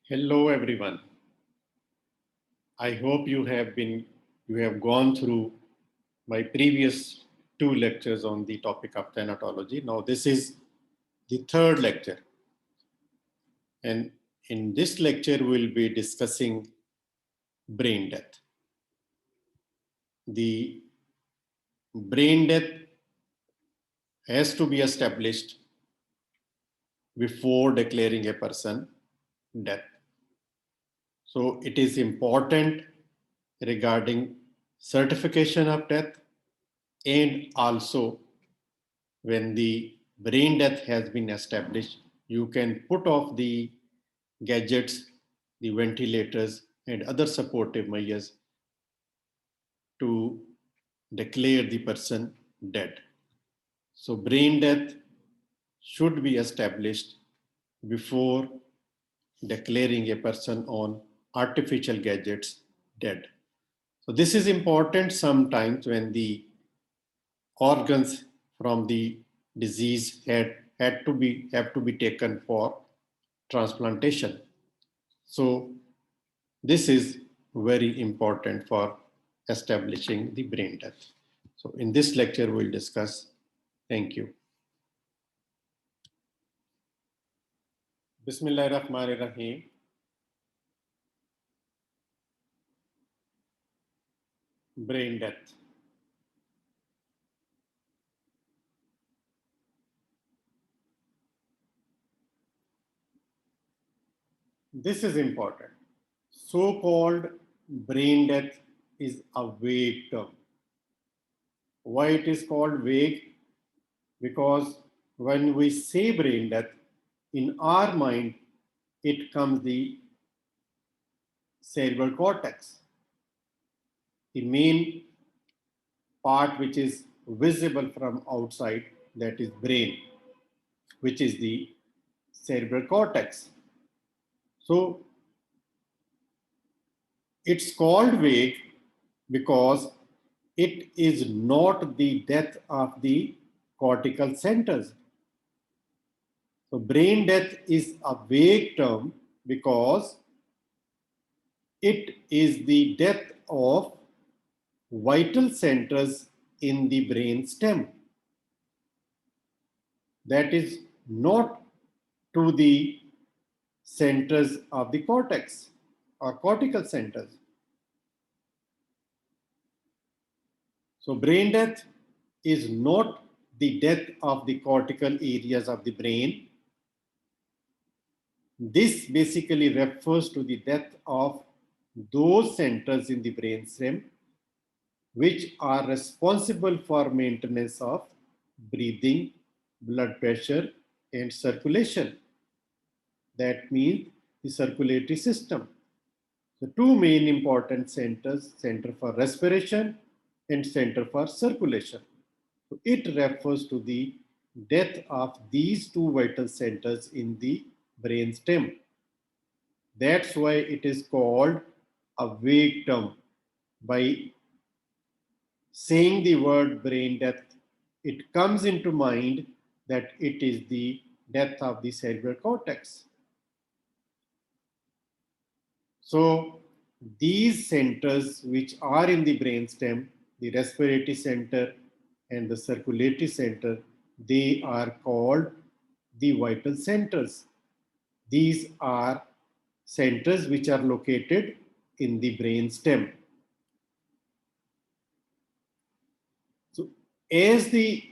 Hello everyone. I hope you have gone through my previous two lectures on the topic of thanatology. Now this is the third lecture, and in this lecture we'll be discussing brain death. The brain death has to be established before declaring a person dead. So it is important regarding certification of death, and also when the brain death has been established, you can put off the gadgets, the ventilators, and other supportive measures to declare the person dead. So, brain death should be established before declaring a person on artificial gadgets dead. So, this is important sometimes when the organs from the disease have to be taken for transplantation. So this is very important for establishing the brain death. So in this lecture we'll discuss. Thank you. Bismillahirrahmanirrahim. Brain death. This is important. So-called brain death is a vague term. Why it is called vague? Because when we say brain death, in our mind, it comes the cerebral cortex, the main part which is visible from outside, that is brain, which is the cerebral cortex. So it's called vague because it is not the death of the cortical centers. So brain death is a vague term because it is the death of vital centers in the brain stem. That is not to the centers of the cortex or cortical centers. So brain death is not the death of the cortical areas of the brain. This basically refers to the death of those centers in the brainstem which are responsible for maintenance of breathing, blood pressure, and circulation. That means the circulatory system. The two main important centers, center for respiration and center for circulation. So it refers to the death of these two vital centers in the brain stem. That's why it is called a vague term. By saying the word brain death, it comes into mind that it is the death of the cerebral cortex. So these centers which are in the brainstem, the respiratory center and the circulatory center, they are called the vital centers. These are centers which are located in the brainstem. So as the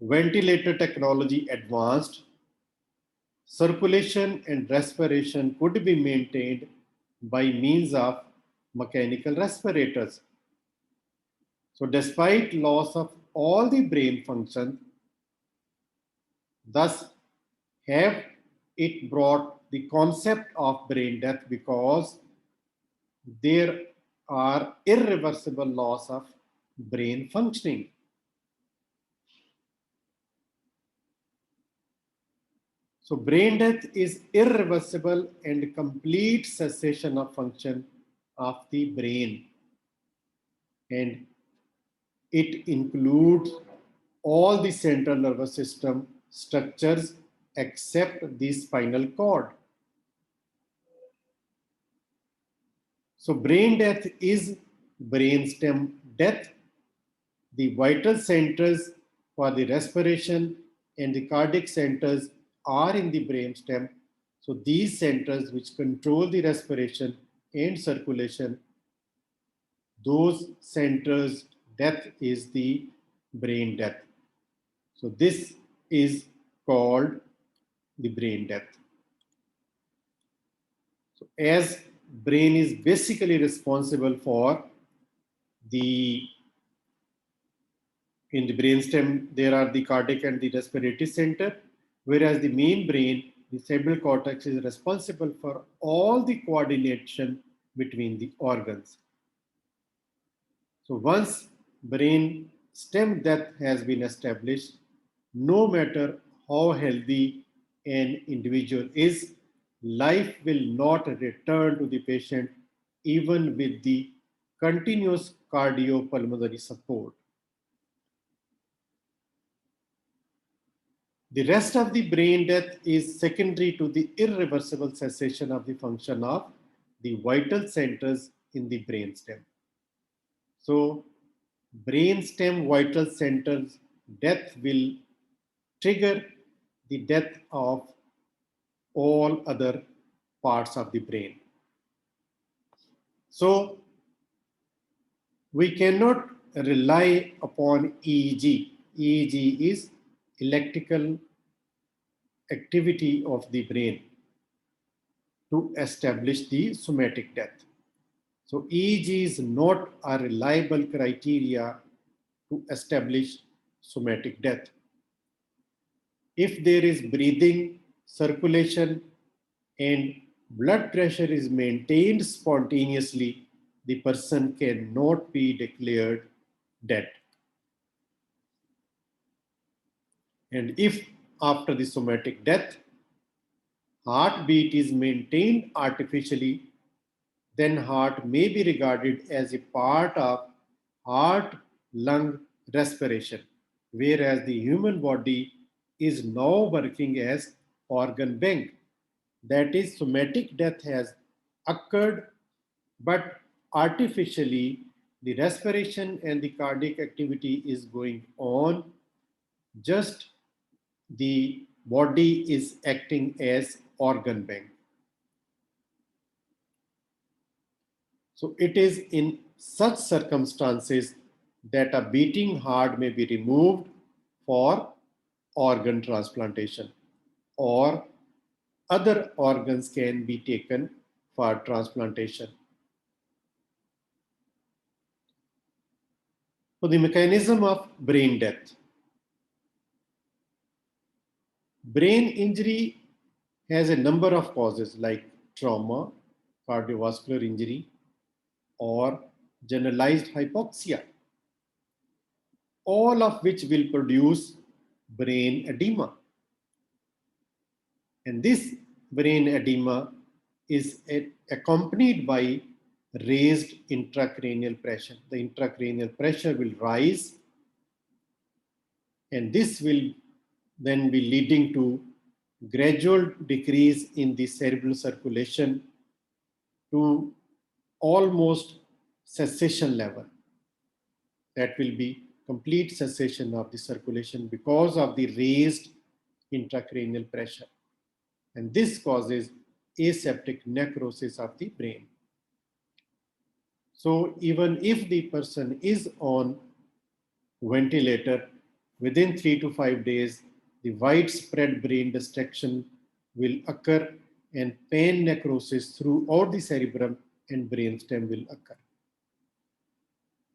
ventilator technology advanced, circulation and respiration could be maintained by means of mechanical respirators. So despite loss of all the brain function, thus have it brought the concept of brain death because there are irreversible loss of brain functioning. So brain death is irreversible and complete cessation of function of the brain. And it includes all the central nervous system structures except the spinal cord. So brain death is brainstem death. The vital centers for the respiration and the cardiac centers are in the brainstem. So these centers which control the respiration and circulation, those centers death is the brain death. So this is called the brain death. So as brain is basically responsible for the in the brainstem, there are the cardiac and the respiratory center, whereas the main brain, the cerebral cortex, is responsible for all the coordination between the organs. So once brain stem death has been established, no matter how healthy an individual is, life will not return to the patient even with the continuous cardiopulmonary support. The rest of the brain death is secondary to the irreversible cessation of the function of the vital centers in the brainstem. So, brainstem vital centers death will trigger the death of all other parts of the brain. So, we cannot rely upon EEG. EEG is electrical activity of the brain to establish the somatic death. So EEG is not a reliable criteria to establish somatic death. If there is breathing, circulation, and blood pressure is maintained spontaneously, the person cannot be declared dead. And if after the somatic death, heartbeat is maintained artificially, then heart may be regarded as a part of heart-lung respiration, whereas the human body is now working as organ bank. That is, somatic death has occurred, but artificially the respiration and the cardiac activity is going on, just the body is acting as organ bank. So it is in such circumstances that a beating heart may be removed for organ transplantation, or other organs can be taken for transplantation. So the mechanism of brain death. Brain injury has a number of causes like trauma, cardiovascular injury, or generalized hypoxia, all of which will produce brain edema. And this brain edema is accompanied by raised intracranial pressure. The intracranial pressure will rise, and this will then be leading to gradual decrease in the cerebral circulation to almost cessation level. That will be complete cessation of the circulation because of the raised intracranial pressure. And this causes aseptic necrosis of the brain. So even if the person is on ventilator, within 3 to 5 days, the widespread brain destruction will occur and pain necrosis throughout the cerebrum and brainstem will occur.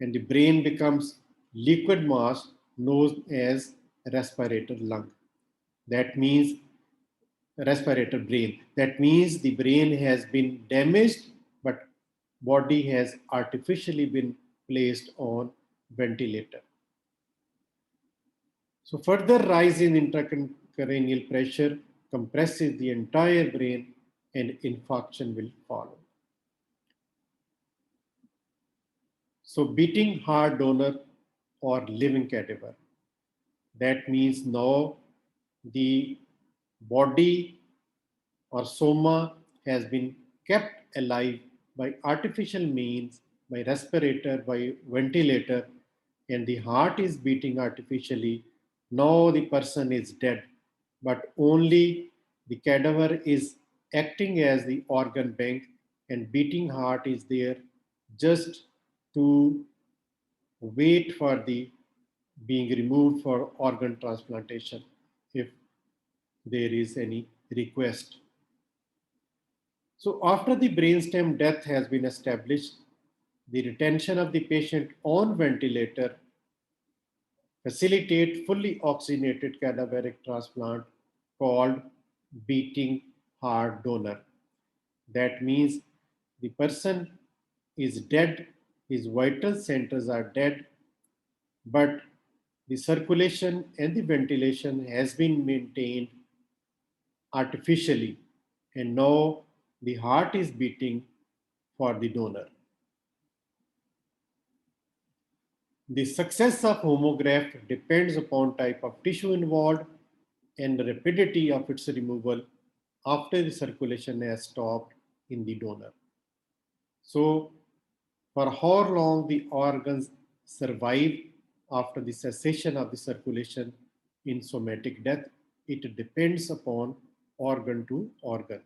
And the brain becomes liquid mass known as respirator lung. That means respirator brain. That means the brain has been damaged, but body has artificially been placed on ventilator. So further rise in intracranial pressure compresses the entire brain and infarction will follow. So beating heart donor or living cadaver. That means now the body or soma has been kept alive by artificial means, by respirator, by ventilator, and the heart is beating artificially, now the person is dead, but only the cadaver is acting as the organ bank, and beating heart is there just to wait for the being removed for organ transplantation if there is any request. So after the brainstem death has been established, the retention of the patient on ventilator facilitate fully oxygenated cadaveric transplant called beating heart donor. That means the person is dead, his vital centers are dead, but the circulation and the ventilation has been maintained artificially, and now the heart is beating for the donor. The success of homograft depends upon type of tissue involved and the rapidity of its removal after the circulation has stopped in the donor. So, for how long the organs survive after the cessation of the circulation in somatic death, it depends upon organ to organ.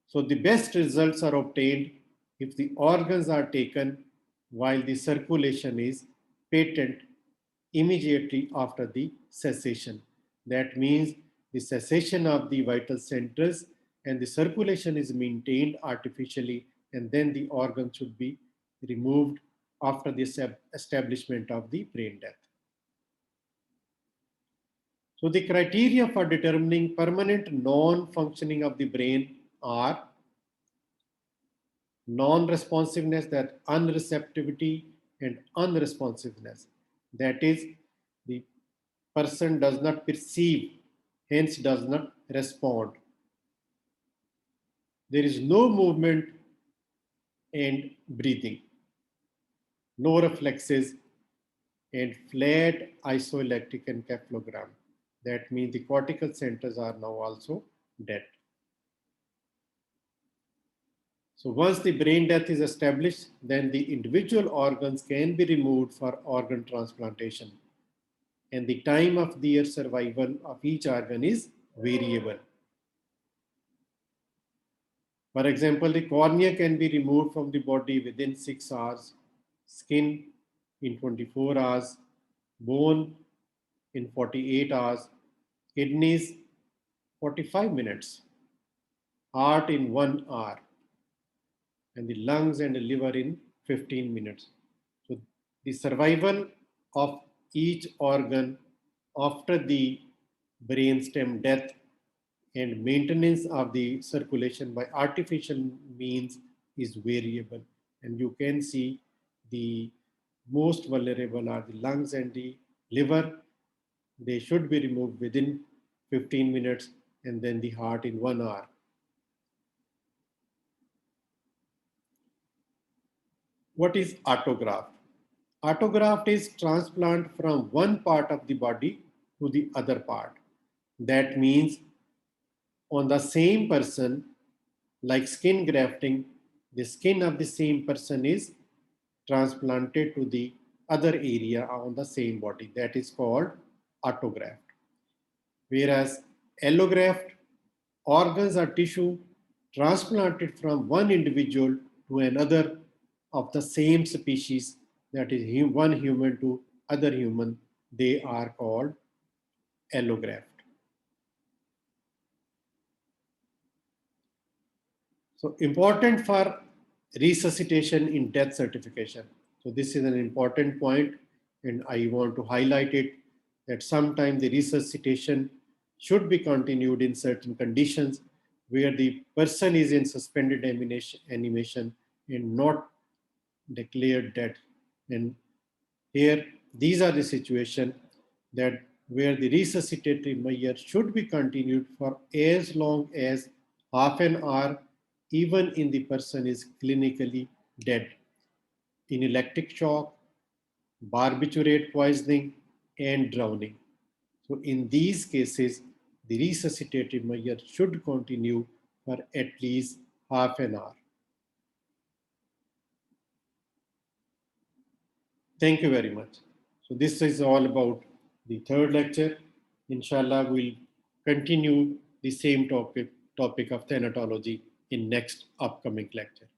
So the best results are obtained if the organs are taken while the circulation is patent immediately after the cessation. That means the cessation of the vital centers and the circulation is maintained artificially, and then the organ should be removed after the establishment of the brain death. So the criteria for determining permanent non-functioning of the brain are non-responsiveness, that unreceptivity and unresponsiveness. That is, the person does not perceive, hence does not respond. There is no movement and breathing, no reflexes, and flat isoelectric encephalogram. That means the cortical centers are now also dead. So once the brain death is established, then the individual organs can be removed for organ transplantation. And the time of their survival of each organ is variable. For example, the cornea can be removed from the body within 6 hours, skin in 24 hours, bone in 48 hours, kidneys 45 minutes, heart in 1 hour, and the lungs and the liver in 15 minutes. So the survival of each organ after the brainstem death and maintenance of the circulation by artificial means is variable. And you can see the most vulnerable are the lungs and the liver. They should be removed within 15 minutes, and then the heart in 1 hour. What is autograft? Autograft is transplant from one part of the body to the other part. That means on the same person, like skin grafting, the skin of the same person is transplanted to the other area on the same body. That is called autograft. Whereas allograft, organs or tissue transplanted from one individual to another of the same species, that is one human to other human, they are called allograft. So important for resuscitation in death certification. So this is an important point, and I want to highlight it that sometimes the resuscitation should be continued in certain conditions where the person is in suspended animation and not declared dead. And here, these are the situation that where the resuscitatory measure should be continued for as long as half an hour, even in the person is clinically dead. In electric shock, barbiturate poisoning, and drowning. So in these cases, the resuscitative measure should continue for at least half an hour. Thank you very much. So this is all about the third lecture. Inshallah, we'll continue the same topic of thanatology in next upcoming lecture.